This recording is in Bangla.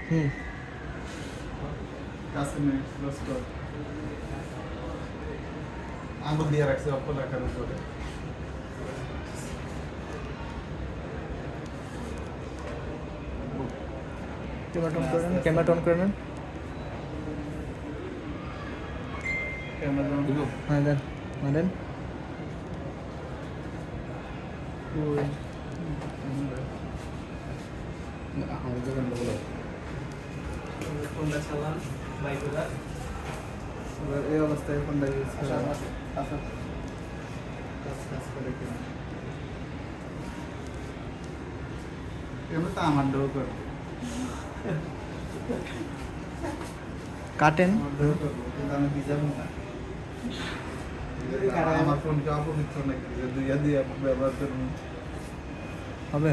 হুম কাছে নেই ক্লোজ কর আঙুল দিয়ে রাখছে অপর রাখার উপরে ক্যামেরা অন করে নেন ক্যামেরা হ্যাঁ দেন দেন ফোনটা চালান বাইকটা এই অবস্থায় ফোনটা ইউজ করা আচ্ছা কাজ করে কিনা এমন তো আমার ডো কর কাটেন কিন্তু আমি ভিজাবো না আমার ফোনকে অপবিত্র নাকি যে দুই ব্যবহার করুন হবে